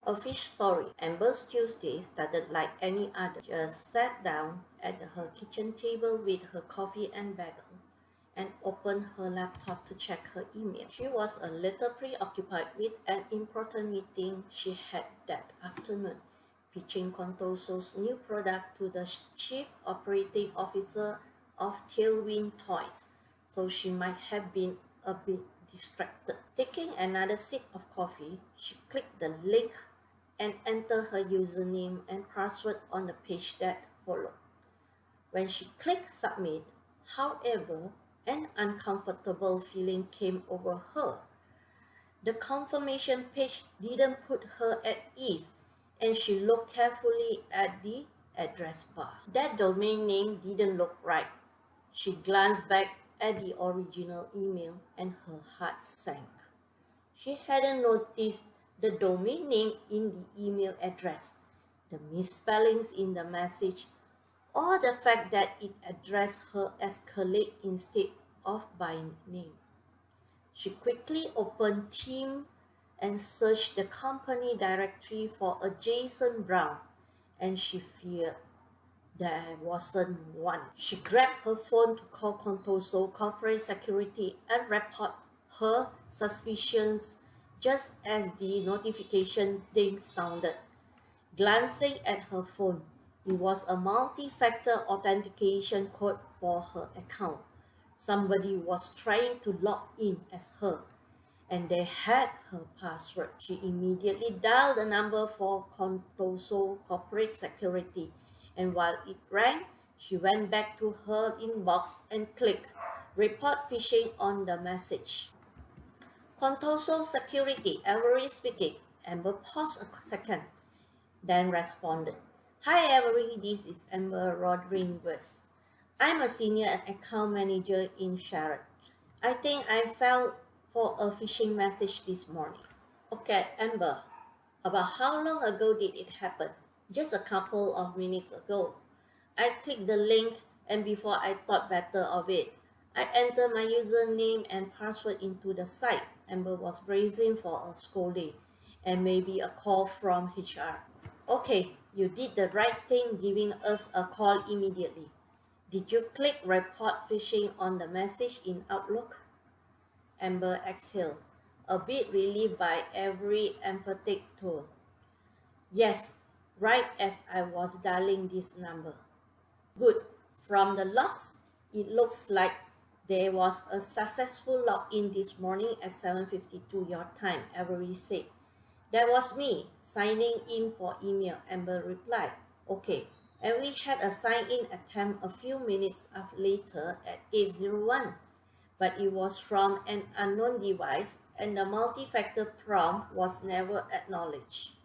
A fish story. Amber's Tuesday started like any other. Just sat down at her kitchen table with her coffee and bagel and opened her laptop to check her email. She was a little preoccupied with an important meeting she had that afternoon, pitching Contoso's new product to the chief operating officer of Tailwind Toys, so she might have been a bit distracted. Taking another sip of coffee, she clicked the link and entered her username and password on the page that followed. When she clicked submit, however, an uncomfortable feeling came over her. The confirmation page didn't put her at ease, and she looked carefully at the address bar. That domain name didn't look right. She glanced back at the original email and her heart sank. She hadn't noticed the domain name in the email address, the misspellings in the message, or the fact that it addressed her as colleague instead of by name. She quickly opened Ting and searched the company directory for a Jason Brown, and she feared there wasn't one. She grabbed her phone to call Contoso Corporate Security and report her suspicions just as the notification ding sounded. Glancing at her phone, it was a multi-factor authentication code for her account. Somebody was trying to log in as her, and they had her password. She immediately dialed the number for Contoso Corporate Security, and while it rang, she went back to her inbox and clicked Report Phishing on the message. Contoso Security, Avery speaking. Amber paused a second, then responded. Hi Avery, this is Amber Rodriguez. I'm a senior account manager in Charlotte. I think I fell for a phishing message this morning. Okay, Amber, about how long ago did it happen? Just a couple of minutes ago. I clicked the link, and before I thought better of it, I entered my username and password into the site. Amber was bracing for a scolding and maybe a call from HR. Okay, you did the right thing giving us a call immediately. Did you click report phishing on the message in Outlook? Amber exhaled, a bit relieved by every emphatic tone. Yes, right as I was dialing this number. Good. From the logs, it looks like there was a successful login this morning at 7:52 your time, Avery said. That was me, signing in for email, Amber replied. Okay, and we had a sign-in attempt a few minutes later at 8:01, but it was from an unknown device and the multi-factor prompt was never acknowledged.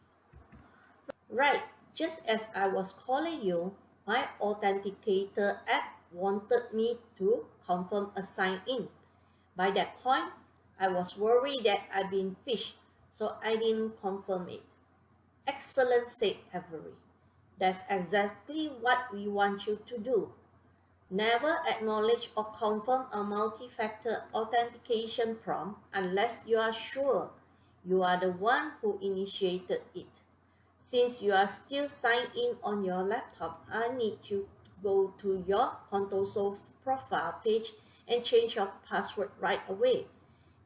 Right, just as I was calling you, my authenticator app wanted me to confirm a sign-in. By that point, I was worried that I'd been phished, so I didn't confirm it. Excellent, said Avery. That's exactly what we want you to do. Never acknowledge or confirm a multi-factor authentication prompt unless you are sure you are the one who initiated it. Since you are still signed in on your laptop, I need you to go to your Contoso profile page and change your password right away.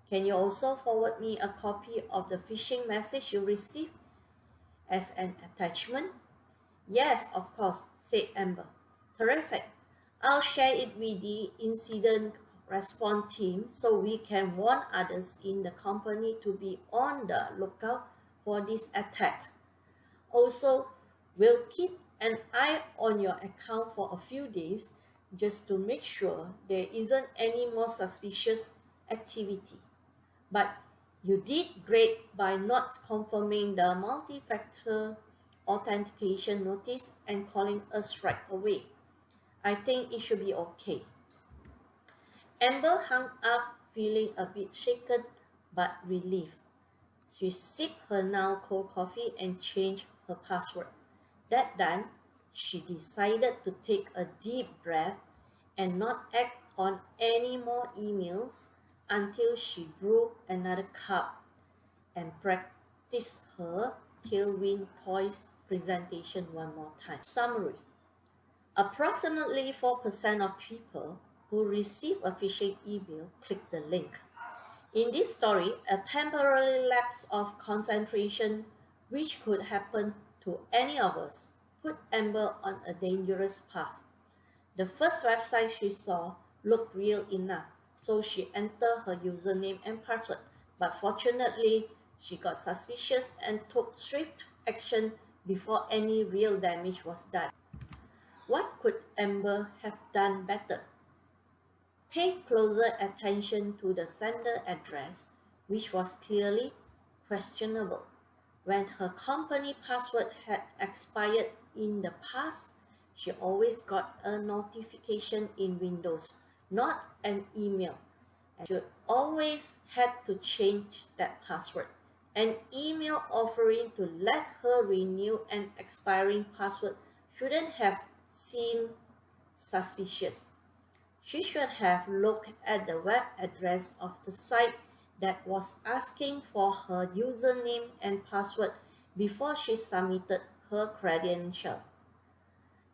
Can you also forward me a copy of the phishing message you received as an attachment? Yes, of course, said Amber. Terrific. I'll share it with the incident response team so we can warn others in the company to be on the lookout for this attack. Also, we'll keep an eye on your account for a few days just to make sure there isn't any more suspicious activity. But you did great by not confirming the multi-factor authentication notice and calling us right away. I think it should be okay. Amber hung up feeling a bit shaken but relieved. She sipped her now cold coffee and changed her password. That done, she decided to take a deep breath and not act on any more emails until she brewed another cup and practiced her tailwind toys presentation one more time. Summary. Approximately 4% of people who receive a phishing email click the link. In this story, a temporary lapse of concentration, which could happen to any of us, put Amber on a dangerous path. The first website she saw looked real enough, so she entered her username and password, but fortunately, she got suspicious and took swift action before any real damage was done. What could Amber have done better? Pay closer attention to the sender address, which was clearly questionable. When her company password had expired in the past, she always got a notification in Windows, not an email, and she always had to change that password. An email offering to let her renew an expiring password shouldn't have seemed suspicious. She should have looked at the web address of the site that was asking for her username and password before she submitted her credential.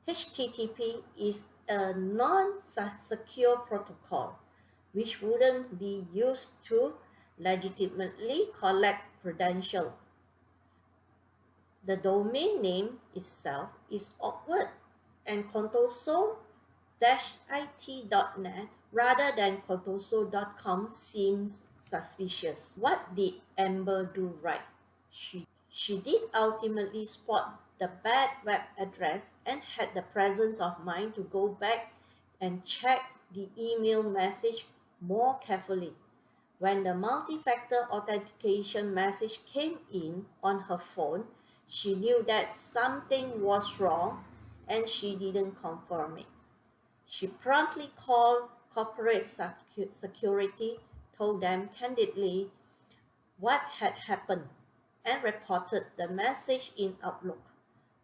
HTTP is a non-secure protocol which wouldn't be used to legitimately collect credentials. The domain name itself is awkward, and contoso-it.net rather than contoso.com seems suspicious. What did Amber do right? She did ultimately spot the bad web address and had the presence of mind to go back and check the email message more carefully. When the multi-factor authentication message came in on her phone, she knew that something was wrong and she didn't confirm it. She promptly called corporate security, told them candidly what had happened, and reported the message in Outlook.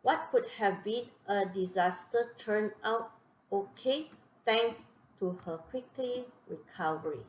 What could have been a disaster turned out okay thanks to her quickly recovery.